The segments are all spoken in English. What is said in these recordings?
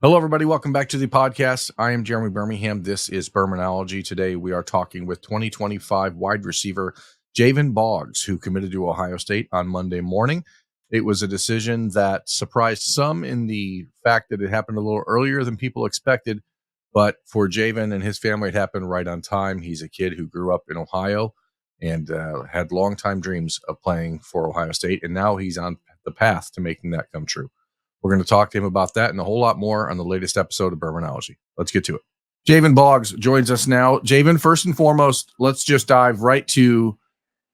Hello, everybody. Welcome back to the podcast. I am Jeremy Birmingham. This is Birminology. Today, we are talking with 2025 wide receiver Jayvan Boggs, who committed to Ohio State on Monday morning. It was a decision that surprised some in the fact that it happened a little earlier than people expected. But for Jayvan and his family, it happened right on time. He's a kid who grew up in Ohio and had longtime dreams of playing for Ohio State. And now he's on the path to making that come true. We're going to talk to him about that and a whole lot more on the latest episode of Birminology. Let's get to it. Jayvan Boggs joins us now. Jayvan, first and foremost, let's just dive right to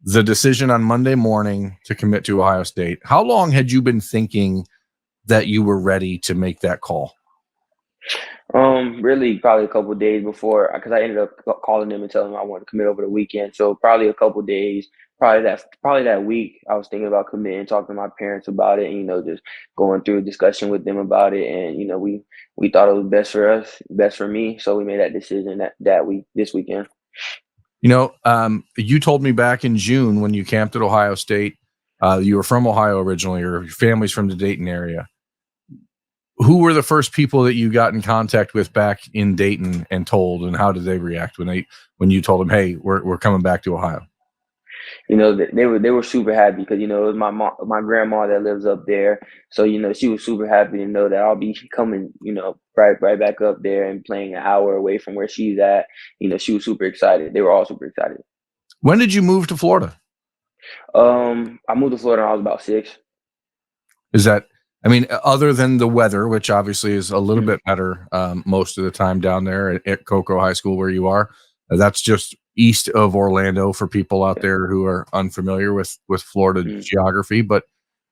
the decision on Monday morning to commit to Ohio State. How long had you been thinking that you were ready to make that call? Really probably a couple of days before, because I ended up calling them and telling them I wanted to commit over the weekend. So probably a couple of days, probably that week, I was thinking about committing, talking to my parents about it, and just going through a discussion with them about it. And we thought it was best for us, best for me, so we made that decision that week, this weekend. You told me back in June when you camped at Ohio State, you were from Ohio originally, or your family's from the Dayton area. Who were the first people that you got in contact with back in Dayton and told, and how did they react when you told them, "Hey, we're coming back to Ohio"? They were super happy because it was my grandma that lives up there, so she was super happy to know that I'll be coming, right back up there and playing an hour away from where she's at. She was super excited. They were all super excited. When did you move to Florida? I moved to Florida when I was about 6. Other than the weather, which obviously is a little bit better most of the time down there at Cocoa High School where you are, that's just east of Orlando for people out there who are unfamiliar with Florida geography. But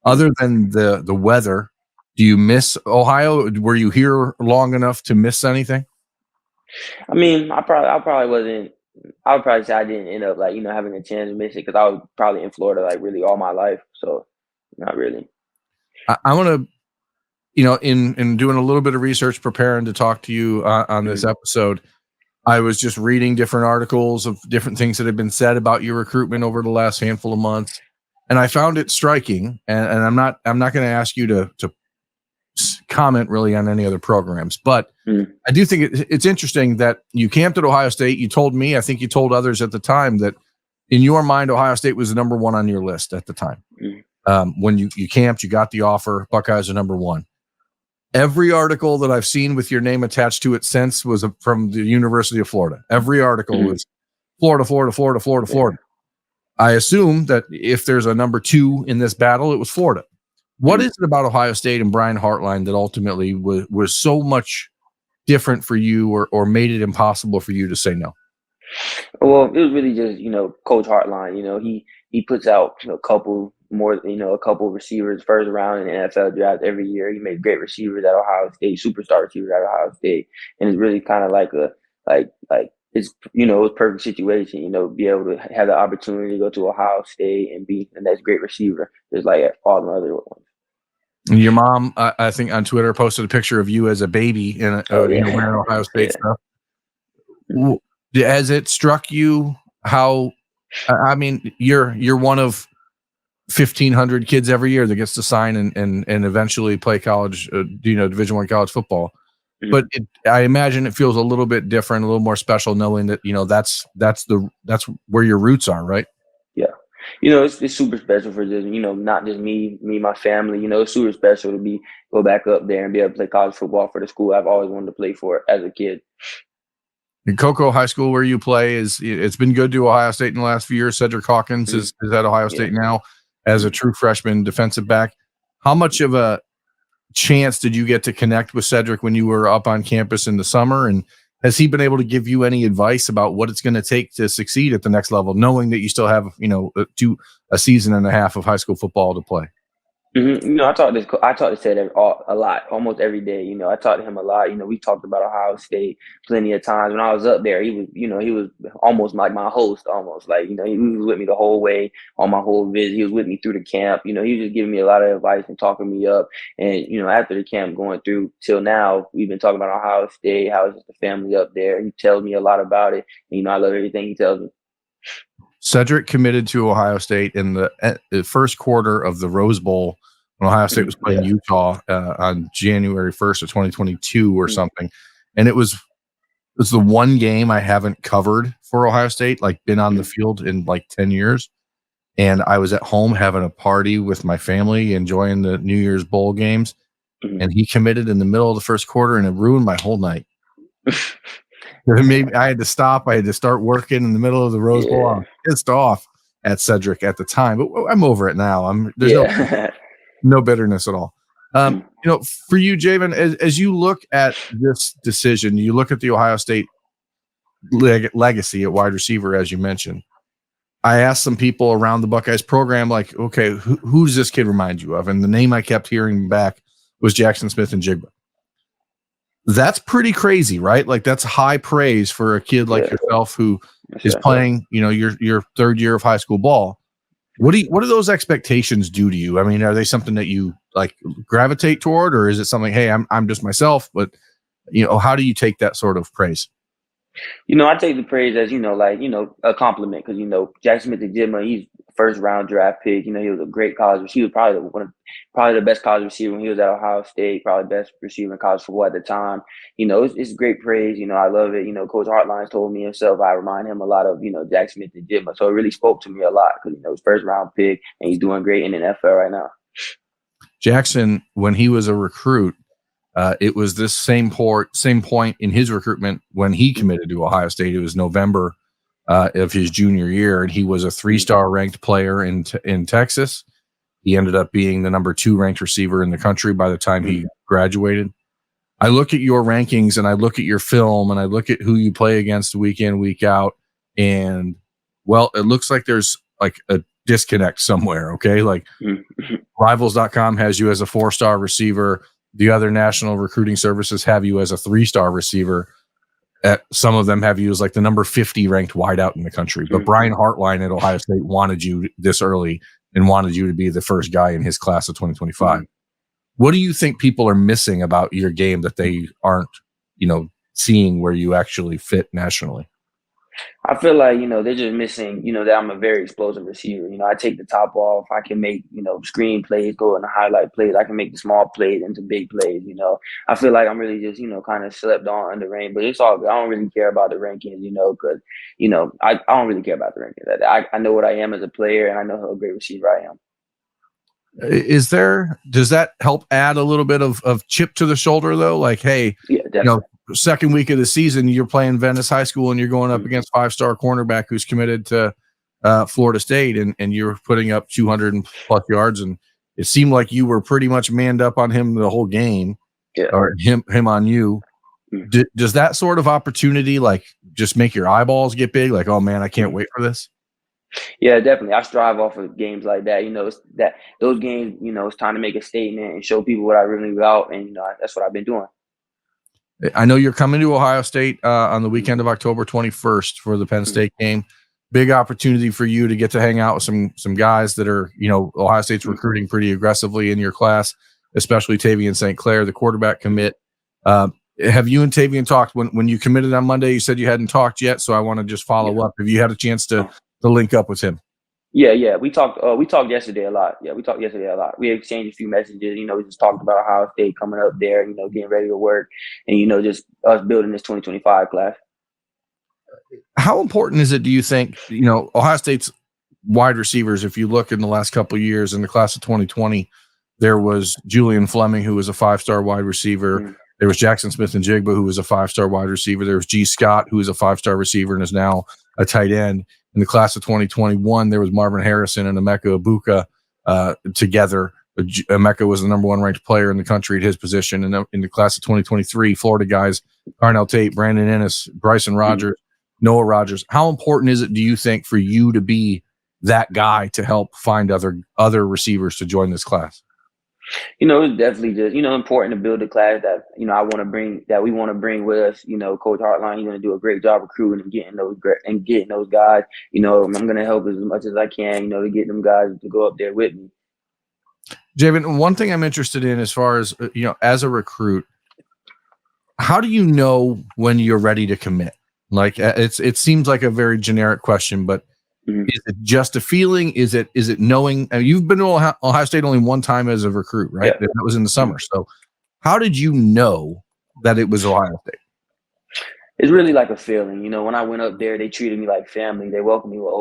other than the weather, do you miss Ohio? Were you here long enough to miss anything? I probably wasn't. I would probably say I didn't end up having a chance to miss it because I was probably in Florida really all my life. So not really. I want to, in doing a little bit of research, preparing to talk to you on this episode, I was just reading different articles of different things that have been said about your recruitment over the last handful of months, and I found it striking. And I'm not going to ask you to comment really on any other programs, but I do think it's interesting that you camped at Ohio State. You told me, I think you told others at the time, that in your mind, Ohio State was the number one on your list at the time. When you camped, you got the offer. Buckeyes are number one. Every article that I've seen with your name attached to it since was from the University of Florida. Every article was Florida, Florida, Florida, Florida, Florida. I assume that if there's a number two in this battle, it was Florida. What is it about Ohio State and Brian Hartline that ultimately was so much different for you or made it impossible for you to say no? Well, it was really just Coach Hartline. He puts out a couple receivers first round in the NFL draft every year. He made great receivers at Ohio State, superstar receivers at Ohio State, and it's really kind of like it's it was perfect situation. Be able to have the opportunity to go to Ohio State and be the next great receiver, just like all the other ones. Your mom, I think on Twitter, posted a picture of you as a baby in wearing Ohio State stuff. Has it struck you how? You're one of 1,500 kids every year that gets to sign and eventually play college, Division I college football. But I imagine it feels a little bit different, a little more special, knowing that that's where your roots are, right? Yeah. It's super special for just, not just me, my family. It's super special to go back up there and be able to play college football for the school I've always wanted to play for as a kid. In Cocoa High School, where you play, it's been good to Ohio State in the last few years. Cedric Hawkins is at Ohio State now as a true freshman defensive back. How much of a chance did you get to connect with Cedric when you were up on campus in the summer? And has he been able to give you any advice about what it's going to take to succeed at the next level, knowing that you still have, a season and a half of high school football to play? I talked to Cedric a lot, almost every day. I talked to him a lot. We talked about Ohio State plenty of times. When I was up there, he was almost like my host, almost he was with me the whole way on my whole visit. He was with me through the camp. He was just giving me a lot of advice and talking me up. And after the camp going through till now, we've been talking about Ohio State, how it's just the family up there. He tells me a lot about it. And, I love everything he tells me. Cedric committed to Ohio State in the first quarter of the Rose Bowl when Ohio State was playing Yeah. Utah on January 1st of 2022 or something. And it was the one game I haven't covered for Ohio State, like been on the field in like 10 years. And I was at home having a party with my family, enjoying the New Year's Bowl games. And he committed in the middle of the first quarter, and it ruined my whole night. Maybe I had to stop. I had to start working in the middle of the Rose Bowl. I was pissed off at Cedric at the time, but I'm over it now. There's no bitterness at all. For you, Jayvan, as you look at this decision, you look at the Ohio State legacy at wide receiver, as you mentioned. I asked some people around the Buckeyes program, like, okay, who does this kid remind you of? And the name I kept hearing back was Jackson Smith-Njigba. That's pretty crazy, right? Like, that's high praise for a kid like yourself who is playing, your third year of high school ball. What do those expectations do to you? I mean, are they something that you like gravitate toward, or is it something, hey, I'm just myself, but how do you take that sort of praise? I take the praise as, a compliment because, Jackson Smith-Njigba, he's first round draft pick. He was a great college receiver. He was probably the best college receiver when he was at Ohio State, probably best receiver in college football at the time. It's great praise. I love it. Coach Hartline told me himself, I remind him a lot of, Jackson Smith-Njigba. So it really spoke to me a lot because, his first round pick and he's doing great in the NFL right now. Jackson, when he was a recruit, it was this same point in his recruitment when he committed to Ohio State. It was November of his junior year, and he was a 3-star ranked player in Texas. He ended up being the number 2 ranked receiver in the country by the time he graduated. I look at your rankings and I look at your film and I look at who you play against week in, week out, and it looks like there's like a disconnect somewhere. Okay, like Rivals.com has you as a 4-star receiver. The other national recruiting services have you as a 3-star receiver. Some of them have you as like the number 50 ranked wideout in the country. But Brian Hartline at Ohio State wanted you this early and wanted you to be the first guy in his class of 2025. What do you think people are missing about your game that they aren't, seeing where you actually fit nationally? I feel like, they're just missing, that I'm a very explosive receiver. I take the top off. I can make, screen plays, go into highlight plays. I can make the small plays into big plays, I feel like I'm really just, kind of slept on under rank, but it's all good. I don't really care about the rankings, because, I don't really care about the rankings. I know what I am as a player, and I know how a great receiver I am. Does that help add a little bit of chip to the shoulder though? Like, hey, second week of the season, you're playing Venice High School and you're going up against 5-star cornerback who's committed to Florida State, and you're putting up 200 plus yards, and it seemed like you were pretty much manned up on him the whole game, or him on you. Does that sort of opportunity like just make your eyeballs get big? Like, oh man, I can't wait for this. Yeah, definitely. I strive off of games like that. It's that those games, it's time to make a statement and show people what I really about, and that's what I've been doing. I know you're coming to Ohio State on the weekend of October 21st for the Penn State game. Big opportunity for you to get to hang out with some guys that are, Ohio State's recruiting pretty aggressively in your class, especially Tavian St. Clair, the quarterback commit. Have you and Tavian talked when you committed on Monday? You said you hadn't talked yet, so I want to just follow up. Have you had a chance to link up with him? Yeah. We talked yesterday a lot. Yeah, we talked yesterday a lot. We exchanged a few messages. We just talked about Ohio State coming up there, getting ready to work, and, just us building this 2025 class. How important is it, do you think, Ohio State's wide receivers, if you look in the last couple of years in the class of 2020, there was Julian Fleming, who was a 5-star wide receiver. There was Jackson Smith-Njigba, who was a 5-star wide receiver. There was G. Scott, who is a 5-star receiver and is now a tight end. In the class of 2021, there was Marvin Harrison and Emeka Ibuka together. Emeka was the number 1 ranked player in the country at his position. And in the class of 2023, Florida guys, Carnell Tate, Brandon Ennis, Bryson Rogers, Noah Rogers. How important is it, do you think, for you to be that guy to help find other receivers to join this class? It's definitely just, important to build a class that, I want to bring, that we want to bring with us. Coach Hartline, he's going to do a great job recruiting and getting those guys. I'm going to help as much as I can, to get them guys to go up there with me. Jayvan, one thing I'm interested in as far as, as a recruit, how do you know when you're ready to commit? Like, it seems like a very generic question, but Is it just a feeling? Is it knowing? You've been to Ohio State only one time as a recruit, right? Yeah. That was in the summer. So how did you know that it was Ohio State? It's really like a feeling, when I went up there, they treated me like family. They welcomed me with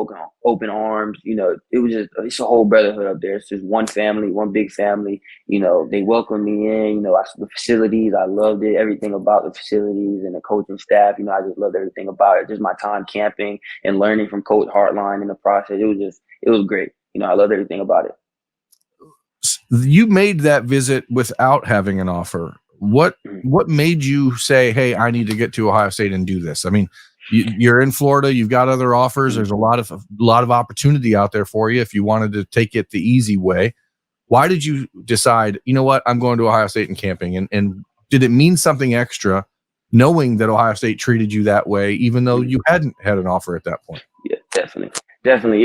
open arms. It was it's a whole brotherhood up there. It's just one family, one big family. They welcomed me in. The facilities, I loved it. Everything about the facilities and the coaching staff. I just loved everything about it. Just my time camping and learning from Coach Hartline in the process. It was great. I loved everything about it. You made that visit without having an offer. What made you say, "Hey, I need to get to Ohio State and do this"? I mean, you're in Florida. You've got other offers. There's a lot of opportunity out there for you if you wanted to take it the easy way. Why did you decide? You know what? I'm going to Ohio State and camping. And did it mean something extra, knowing that Ohio State treated you that way, even though you hadn't had an offer at that point? Yeah, definitely.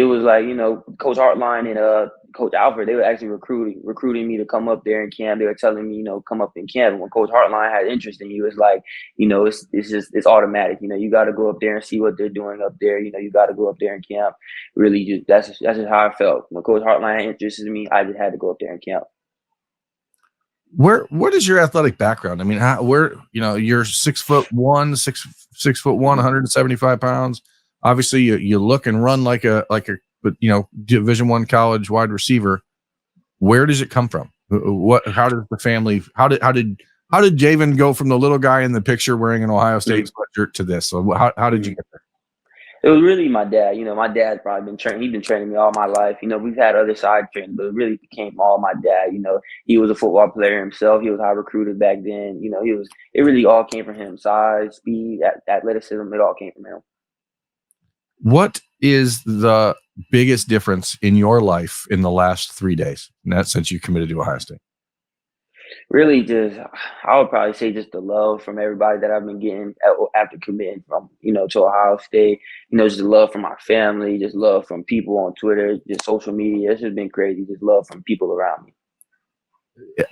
It was like Coach Hartline and Coach Alfred. They were actually recruiting me to come up there and camp. They were telling me, come up and camp. And when Coach Hartline had interest in you, it's like, it's automatic. You got to go up there and see what they're doing up there. You got to go up there and camp. Really, that's just how I felt. When Coach Hartline had interest in me, I just had to go up there and camp. What is your athletic background? I mean, you're 6'1", 6'1", 175 pounds. Obviously, you look and run like a Division I college wide receiver. Where does it come from? How does the family? How did Jayvan go from the little guy in the picture wearing an Ohio State sweatshirt to this? So how did you get there? It was really my dad. My dad's probably been training. He's been training me all my life. We've had other side training, but it really became all my dad. He was a football player himself. He was high recruited back then. It really all came from him. Size, speed, athleticism, it all came from him. What is the biggest difference in your life in the last 3 days? And that's since you committed to Ohio State. Really, I would probably say just the love from everybody that I've been getting after committing from, to Ohio State. Just the love from my family, just love from people on Twitter, just social media. It's just been crazy. Just love from people around me.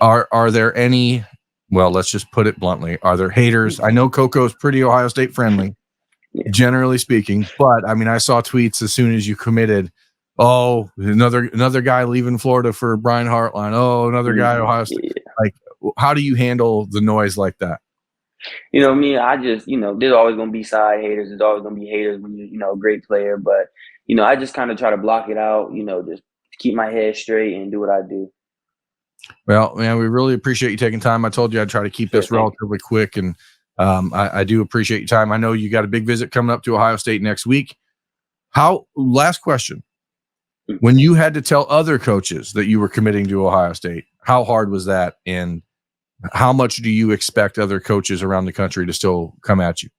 Are there any? Well, let's just put it bluntly. Are there haters? I know Coco's pretty Ohio State friendly. Yeah. Generally speaking, but I mean, I saw tweets as soon as you committed. Oh, another guy leaving Florida for Brian Hartline. Oh, another guy Ohio State. Yeah. Like, how do you handle the noise like that? Me, I just, there's always gonna be side haters. There's always gonna be haters when you're, a great player. But I just kind of try to block it out. Just keep my head straight and do what I do. Well, man, we really appreciate you taking time. I told you I'd try to keep this relatively quick, and I do appreciate your time. I know you got a big visit coming up to Ohio State next week. Last question. When you had to tell other coaches that you were committing to Ohio State, how hard was that? And how much do you expect other coaches around the country to still come at you?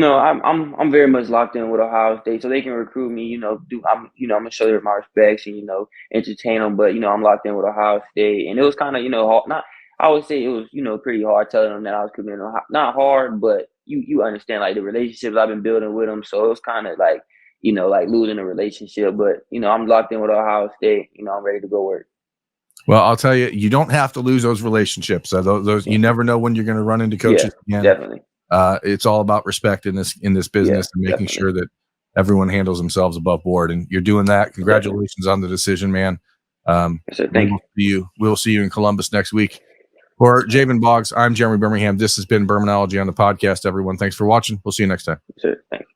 I'm very much locked in with Ohio State, so they can recruit me. I'm gonna show them my respects and entertain them. But I'm locked in with Ohio State, and it was kind of hard. I would say it was pretty hard telling them that I was committing. Not hard, but you understand like the relationships I've been building with them. So it was kind of like like losing a relationship. But I'm locked in with Ohio State. I'm ready to go work. Well, I'll tell you, you don't have to lose those relationships. Those you never know when you're going to run into coaches again. Definitely. It's all about respect in this business and making sure that everyone handles themselves above board. And you're doing that. Congratulations on the decision, man. Yes, sir. Thank you. We'll see you in Columbus next week. For Jayvan Boggs, I'm Jeremy Birmingham. This has been Birminology on the podcast, everyone. Thanks for watching. We'll see you next time. Yes, sir. Thanks.